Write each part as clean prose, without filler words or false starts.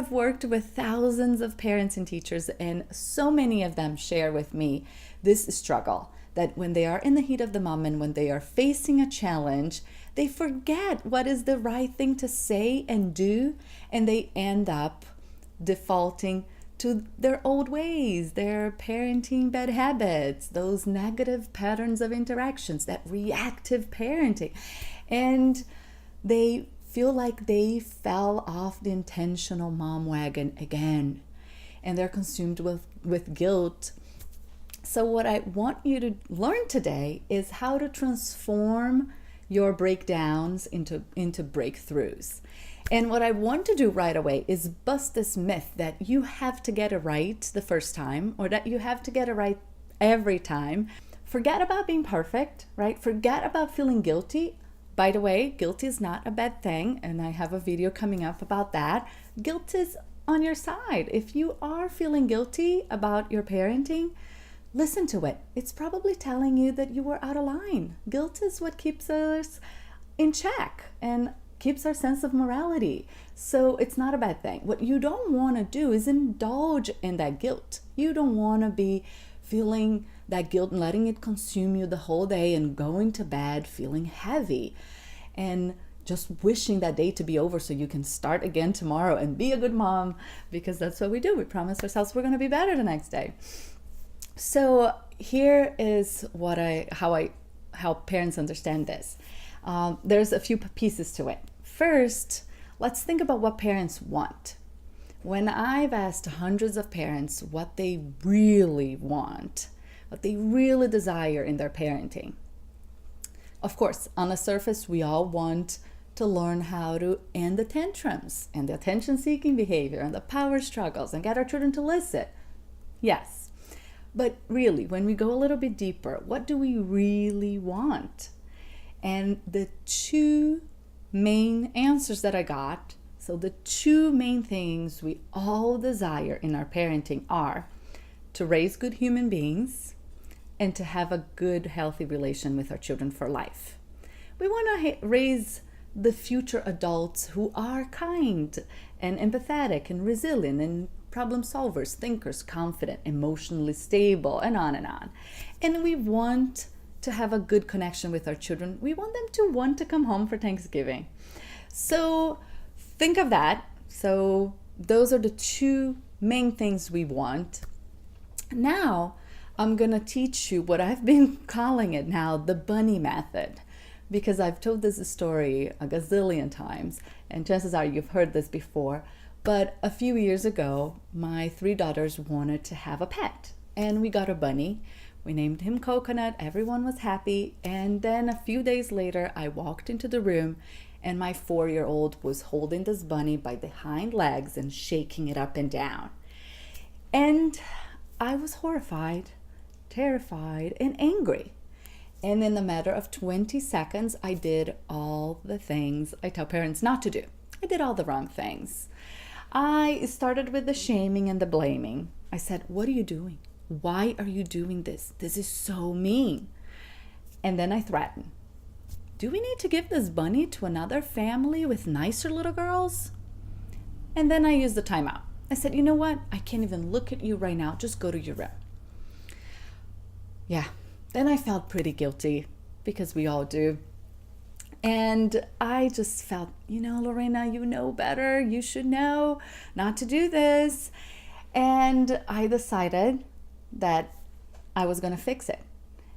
have worked with thousands of parents and teachers, and so many of them share with me this struggle that when they are in the heat of the moment, when they are facing a challenge, they forget what is the right thing to say and do, and they end up defaulting to their old ways, their parenting bad habits, those negative patterns of interactions, that reactive parenting. And they feel like they fell off the intentional mom wagon again, and they're consumed with guilt. So what I want you to learn today is how to transform your breakdowns into breakthroughs. And what I want to do right away is bust this myth that you have to get it right the first time, or that you have to get it right every time. Forget about being perfect, right? Forget about feeling guilty. By the way, guilt is not a bad thing, and I have a video coming up about that. Guilt is on your side. If you are feeling guilty about your parenting, listen to it. It's probably telling you that you were out of line. Guilt is what keeps us in check and keeps our sense of morality. So it's not a bad thing. What you don't want to do is indulge in that guilt. You don't want to be feeling that guilt and letting it consume you the whole day and going to bed feeling heavy and just wishing that day to be over so you can start again tomorrow and be a good mom, because that's what we do. We promise ourselves we're going to be better the next day. So here is how parents understand this. There's a few pieces to it. First, let's think about what parents want. When I've asked hundreds of parents what they really want, what they really desire in their parenting, of course, on the surface, we all want to learn how to end the tantrums and the attention-seeking behavior and the power struggles and get our children to listen. Yes, but really, when we go a little bit deeper, what do we really want? And the two main answers that I got, so the two main things we all desire in our parenting are to raise good human beings and to have a good, healthy relation with our children for life. We want to raise the future adults who are kind and empathetic and resilient and problem solvers, thinkers, confident, emotionally stable, and on and on. And we want to have a good connection with our children. We want them to want to come home for Thanksgiving. So think of that. So those are the two main things we want. Now I'm going to teach you what I've been calling it now, the bunny method, because I've told this story a gazillion times, and chances are you've heard this before. But a few years ago, my 3 daughters wanted to have a pet, and we got a bunny. We named him Coconut. Everyone was happy. And then a few days later, I walked into the room, and my 4-year-old was holding this bunny by the hind legs and shaking it up and down. And I was horrified, terrified, and angry. And in a matter of 20 seconds, I did all the things I tell parents not to do. I did all the wrong things. I started with the shaming and the blaming. I said, "What are you doing? Why are you doing this? This is so mean." And then I threatened, "Do we need to give this bunny to another family with nicer little girls?" And then I used the timeout. I said, "You know what? I can't even look at you right now. Just go to your room." Yeah, then I felt pretty guilty, because we all do. And I just felt, Lorena, you know better. You should know not to do this. And I decided that I was going to fix it.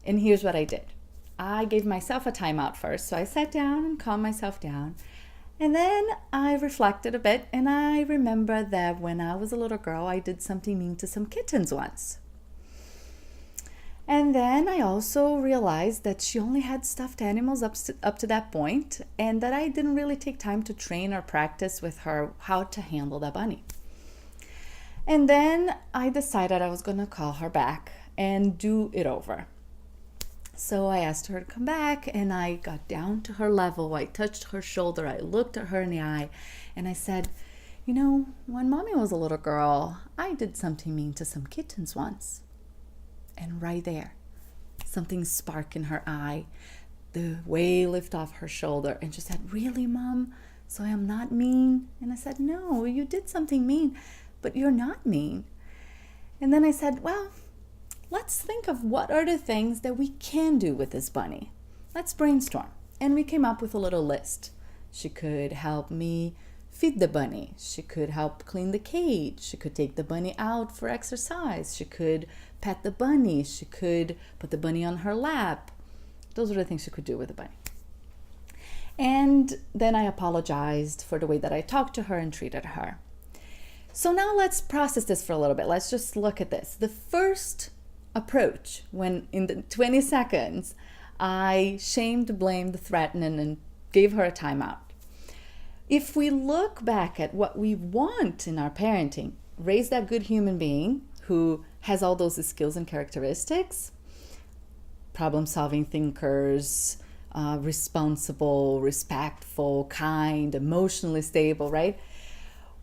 And here's what I did. I gave myself a timeout first. So I sat down and calmed myself down. And then I reflected a bit, and I remember that when I was a little girl, I did something mean to some kittens once. And then I also realized that she only had stuffed animals up to that point, and that I didn't really take time to train or practice with her how to handle that bunny. And then I decided I was going to call her back and do it over. So I asked her to come back, and I got down to her level. I touched her shoulder. I looked at her in the eye, and I said, when Mommy was a little girl, I did something mean to some kittens once. And right there, something sparked in her eye. The weight lifted off her shoulder, and she said, "Really, Mom? So I'm not mean. And I said, no, you did something mean, but you're not mean. And then I said, well, let's think of what are the things that we can do with this bunny. Let's brainstorm. And we came up with a little list. She could help me feed the bunny. She could help clean the cage. She could take the bunny out for exercise. She could pet the bunny. She could put the bunny on her lap. Those are the things she could do with the bunny. And then I apologized for the way that I talked to her and treated her. So now let's process this for a little bit. Let's just look at this. The first approach, when in the 20 seconds, I shamed, blamed, threatened, and gave her a timeout. If we look back at what we want in our parenting, raise that good human being who has all those skills and characteristics, problem-solving thinkers, responsible, respectful, kind, emotionally stable, right?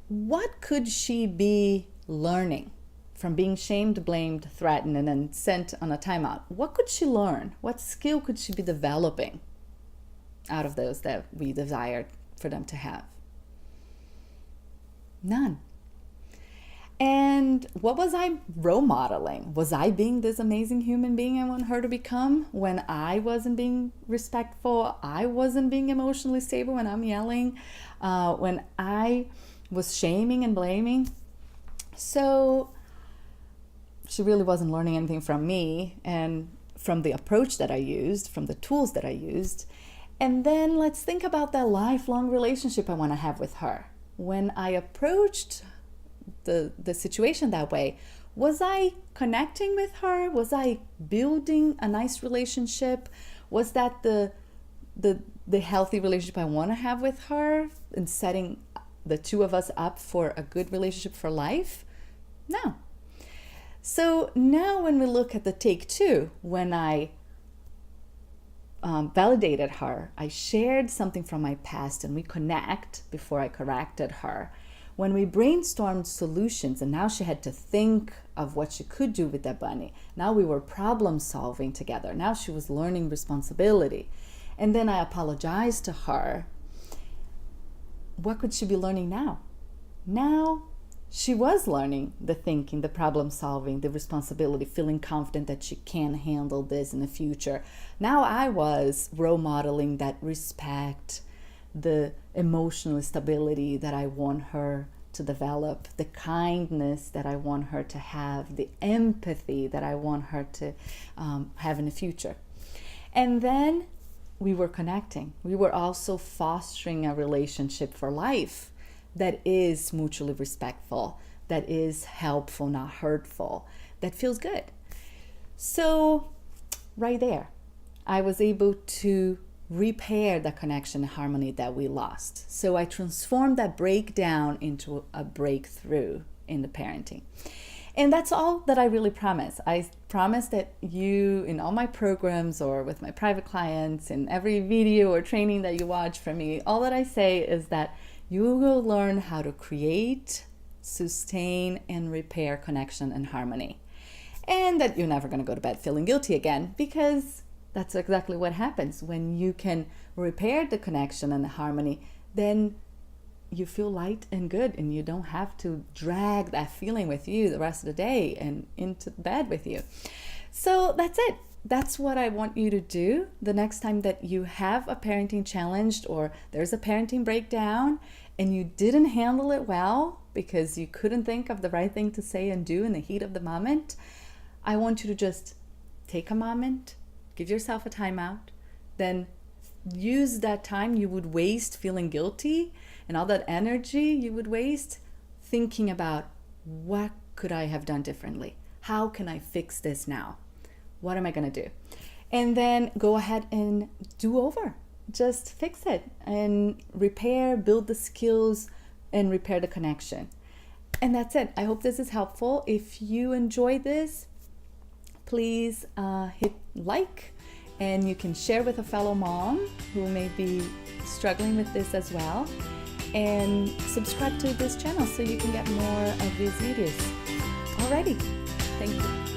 What could she be learning from being shamed, blamed, threatened, and then sent on a timeout? What could she learn? What skill could she be developing out of those that we desired for them to have? None. And what was I role modeling? Was I being this amazing human being I want her to become when I wasn't being respectful? I wasn't being emotionally stable when I'm yelling, when I was shaming and blaming. So she really wasn't learning anything from me and from the approach that I used, from the tools that I used. And then let's think about that lifelong relationship I want to have with her. When I approached the situation that way, was I connecting with her? Was I building a nice relationship? Was that the healthy relationship I want to have with her and setting the two of us up for a good relationship for life? No. So now when we look at the take two, when I validated her, I shared something from my past and we connect before I corrected her. When we brainstormed solutions and now she had to think of what she could do with that bunny. Now we were problem solving together. Now she was learning responsibility. And then I apologized to her. What could she be learning now? Now she was learning the thinking, the problem solving, the responsibility, feeling confident that she can handle this in the future. Now I was role modeling that respect, the emotional stability that I want her to develop, the kindness that I want her to have, the empathy that I want her to have in the future. And then we were connecting. We were also fostering a relationship for life that is mutually respectful, that is helpful, not hurtful, that feels good. So right there, I was able to repair the connection and harmony that we lost. So I transformed that breakdown into a breakthrough in the parenting. And that's all that I really promise. I promise that you, in all my programs or with my private clients, in every video or training that you watch from me, all that I say is that you will learn how to create, sustain, and repair connection and harmony. And that you're never going to go to bed feeling guilty again, because that's exactly what happens. When you can repair the connection and the harmony, then you feel light and good, and you don't have to drag that feeling with you the rest of the day and into bed with you. So that's it. That's what I want you to do the next time that you have a parenting challenge or there's a parenting breakdown and you didn't handle it well because you couldn't think of the right thing to say and do in the heat of the moment. I want you to just take a moment, give yourself a timeout, then use that time you would waste feeling guilty and all that energy you would waste thinking about, what could I have done differently? How can I fix this now? What am I going to do? And then go ahead and do over. Just fix it and repair, build the skills, and repair the connection. And that's it. I hope this is helpful. If you enjoy this, please hit like, and you can share with a fellow mom who may be struggling with this as well. And subscribe to this channel so you can get more of these videos. Alrighty, thank you.